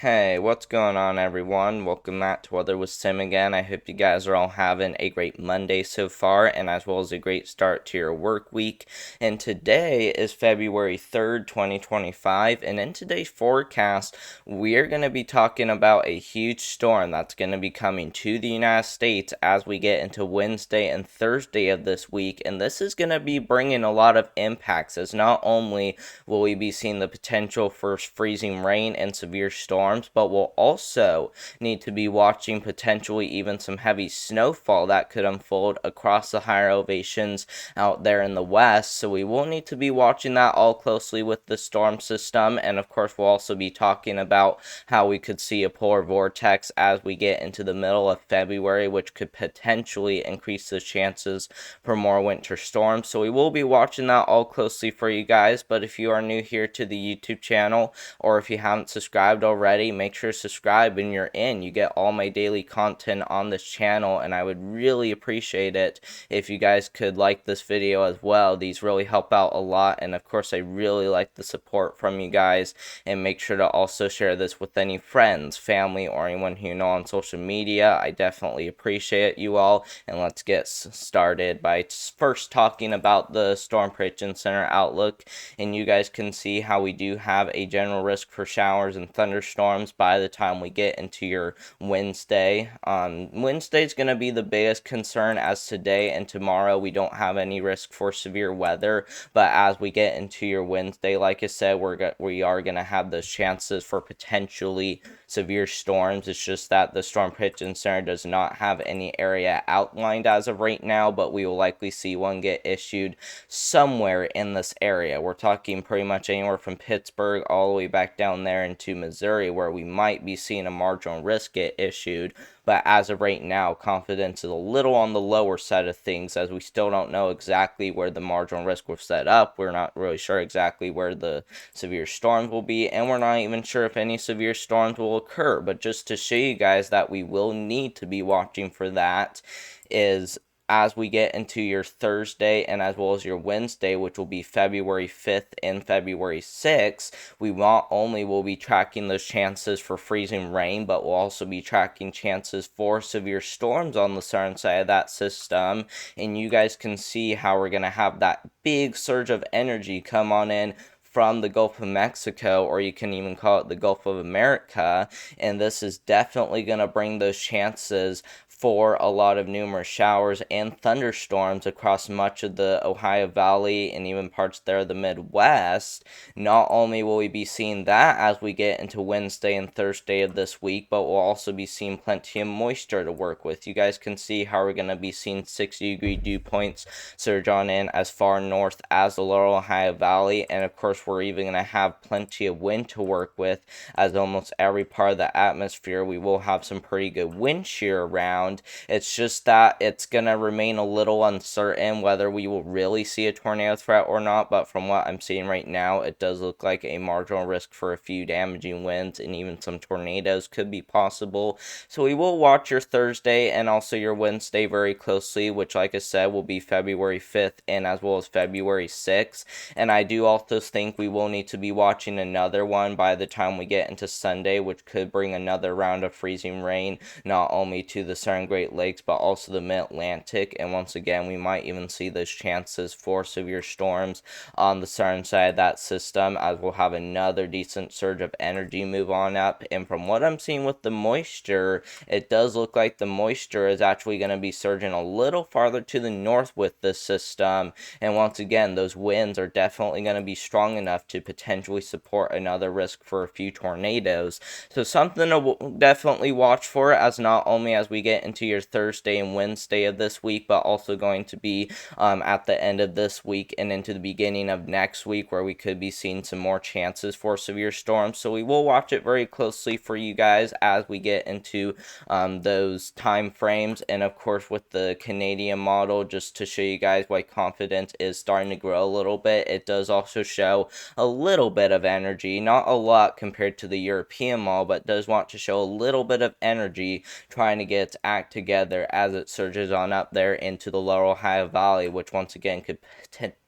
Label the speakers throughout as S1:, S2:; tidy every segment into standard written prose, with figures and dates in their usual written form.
S1: Hey, what's going on, everyone? Welcome back to Weather with Sim again. I hope you guys are all having a great Monday so far, and as well as a great start to your work week. And today is February 3rd, 2025, and in today's forecast, we're going to be talking about a huge storm that's going to be coming to the United States as we get into Wednesday and Thursday of this week, and this is going to be bringing a lot of impacts, as not only will we be seeing the potential for freezing rain and severe storms, but we'll also need to be watching potentially even some heavy snowfall that could unfold across the higher elevations out there in the west. So we will need to be watching that all closely with the storm system. And of course, we'll also be talking about how we could see a polar vortex as we get into the middle of February, which could potentially increase the chances for more winter storms. So we will be watching that all closely for you guys. But if you are new here to the YouTube channel, or if you haven't subscribed already, make sure to subscribe and you're in. You get all my daily content on this channel, and I would really appreciate it if you guys could like this video as well. These really help out a lot, and of course I really like the support from you guys. And make sure to also share this with any friends, family, or anyone who you know on social media. I definitely appreciate you all, and let's get started by first talking about the Storm Prediction Center outlook. And you guys can see how we do have a general risk for showers and thunderstorms by the time we get into your Wednesday. Wednesday's going to be the biggest concern, as today and tomorrow we don't have any risk for severe weather. But as we get into your Wednesday, like I said, we are going to have those chances for potentially severe storms. It's just that the Storm Prediction Center does not have any area outlined as of right now, but we will likely see one get issued somewhere in this area. We're talking pretty much anywhere from Pittsburgh all the way back down there into Missouri, where we might be seeing a marginal risk get issued. But as of right now, confidence is a little on the lower side of things, as we still don't know exactly where the marginal risk was set up. We're not really sure exactly where the severe storms will be, and we're not even sure if any severe storms will occur. But just to show you guys that we will need to be watching for that, is as we get into your Thursday and as well as your Wednesday, which will be February 5th and February 6th, we not only will be tracking those chances for freezing rain, but we'll also be tracking chances for severe storms on the southern side of that system. And you guys can see how we're going to have that big surge of energy come on in from the Gulf of Mexico, or you can even call it the Gulf of America. And this is definitely going to bring those chances for a lot of numerous showers and thunderstorms across much of the Ohio Valley and even parts there of the Midwest. Not only will we be seeing that as we get into Wednesday and Thursday of this week, but we'll also be seeing plenty of moisture to work with. You guys can see how we're going to be seeing 60-degree dew points surge on in as far north as the lower Ohio Valley. And of course, we're even going to have plenty of wind to work with, as almost every part of the atmosphere we will have some pretty good wind shear around. It's just that it's going to remain a little uncertain whether we will really see a tornado threat or not, but from what I'm seeing right now, it does look like a marginal risk for a few damaging winds, and even some tornadoes could be possible. So we will watch your Thursday and also your Wednesday very closely, which, like I said, will be February 5th and as well as February 6th. And I do also think we will need to be watching another one by the time we get into Sunday, which could bring another round of freezing rain, not only to the southern Great Lakes, but also the Mid-Atlantic. And once again, we might even see those chances for severe storms on the southern side of that system, as we'll have another decent surge of energy move on up. And from what I'm seeing with the moisture, it does look like the moisture is actually going to be surging a little farther to the north with this system. And once again, those winds are definitely going to be strong enough to potentially support another risk for a few tornadoes. So something to definitely watch for, as not only as we get into your Thursday and Wednesday of this week, but also going to be at the end of this week and into the beginning of next week, where we could be seeing some more chances for severe storms. So we will watch it very closely for you guys as we get into those time frames. And of course, with the Canadian model, just to show you guys why confidence is starting to grow a little bit, it does also show a little bit of energy, not a lot compared to the European model, but does want to show a little bit of energy trying to get its act together as it surges on up there into the lower Ohio Valley, which once again could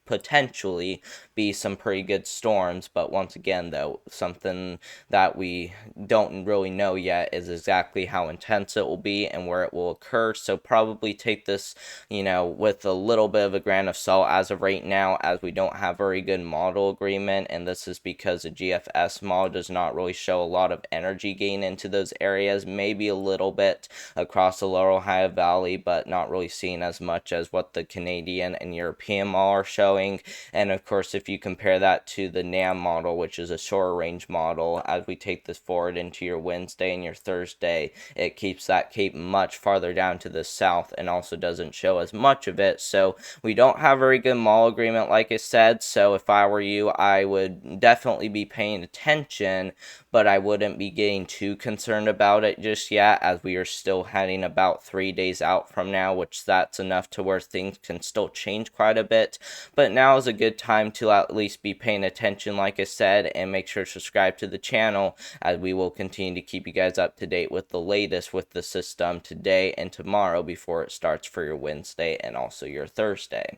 S1: potentially be some pretty good storms. But once again, though, something that we don't really know yet is exactly how intense it will be and where it will occur. So probably take this, with a little bit of a grain of salt as of right now, as we don't have very good model agreement, and this is because the GFS model does not really show a lot of energy gain into those areas, maybe a little bit across the lower Ohio Valley, but not really seeing as much as what the Canadian and European model are showing. And of course, if you compare that to the NAM model, which is a shorter range model, as we take this forward into your Wednesday and your Thursday, it keeps that cape much farther down to the south and also doesn't show as much of it. So we don't have a very good model agreement, like I said. So if I were you, I would definitely be paying attention, but I wouldn't be getting too concerned about it just yet, as we are still heading about 3 days out from now, which that's enough to where things can still change quite a bit. But now is a good time to at least be paying attention, like I said, and make sure to subscribe to the channel, as we will continue to keep you guys up to date with the latest with the system today and tomorrow before it starts for your Wednesday and also your Thursday.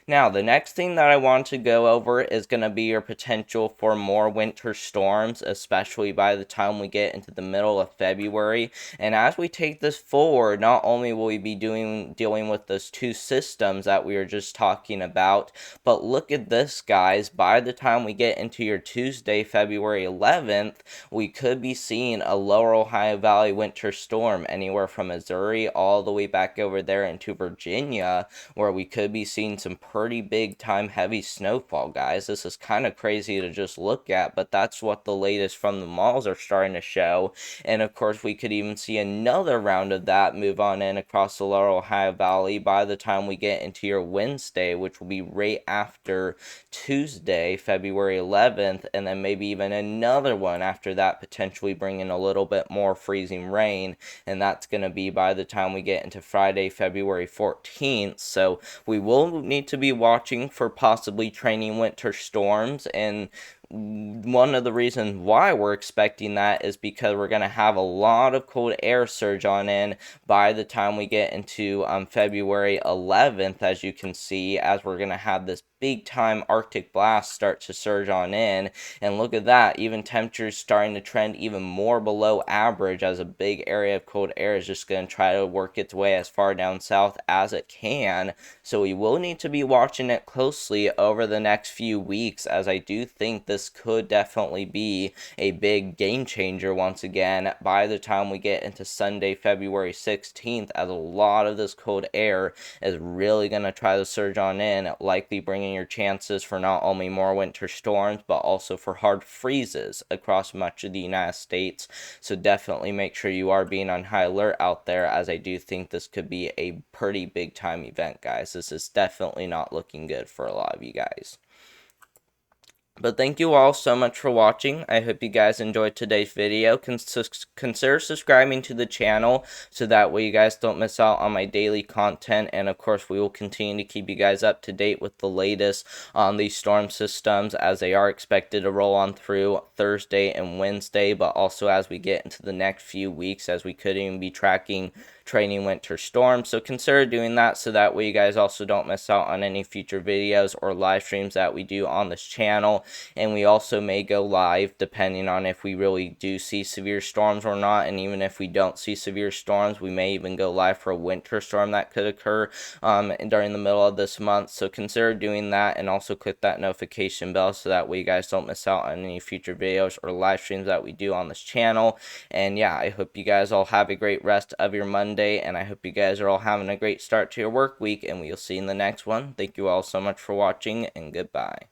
S1: Now, the next thing that I want to go over is going to be your potential for more winter storms, especially by the time we get into the middle of February. And as we take this forward, not only will we be dealing with those two systems that we were just talking about, but look at this, guys. By the time we get into your Tuesday, February 11th, we could be seeing a lower Ohio Valley winter storm anywhere from Missouri all the way back over there into Virginia, where we could be seeing some pretty big time heavy snowfall, guys. This is kind of crazy to just look at, but that's what the latest from the malls are starting to show. And of course, we could even see another round of that move on in across the lower Ohio Valley by the time we get into your Wednesday, which will be right after Tuesday, February 11th, and then maybe even another one after that, potentially bringing a little bit more freezing rain, and that's going to be by the time we get into Friday, February 14th. So we will need to be watching for possibly training winter storms, and one of the reasons why we're expecting that is because we're going to have a lot of cold air surge on in by the time we get into February 11th, as you can see, as we're going to have this big time Arctic blast start to surge on in. And look at that, even temperatures starting to trend even more below average, as a big area of cold air is just going to try to work its way as far down south as it can. So we will need to be watching it closely over the next few weeks, as I do think this could definitely be a big game changer once again by the time we get into Sunday, February 16th, as a lot of this cold air is really going to try to surge on in, likely bringing your chances for not only more winter storms, but also for hard freezes across much of the United States. So definitely make sure you are being on high alert out there, as I do think this could be a pretty big time event, guys. This is definitely not looking good for a lot of you guys. But thank you all so much for watching. I hope you guys enjoyed today's video. Consider subscribing to the channel so that way you guys don't miss out on my daily content. And of course, we will continue to keep you guys up to date with the latest on these storm systems, as they are expected to roll on through Thursday and Wednesday, but also as we get into the next few weeks, as we could even be tracking training winter storms. So consider doing that so that way you guys also don't miss out on any future videos or live streams that we do on this channel. And we also may go live depending on if we really do see severe storms or not. And even if we don't see severe storms, we may even go live for a winter storm that could occur during the middle of this month. So consider doing that, and also click that notification bell so that way you guys don't miss out on any future videos or live streams that we do on this channel. And yeah, I hope you guys all have a great rest of your Monday, and I hope you guys are all having a great start to your work week, and we'll see you in the next one. Thank you all so much for watching, and goodbye.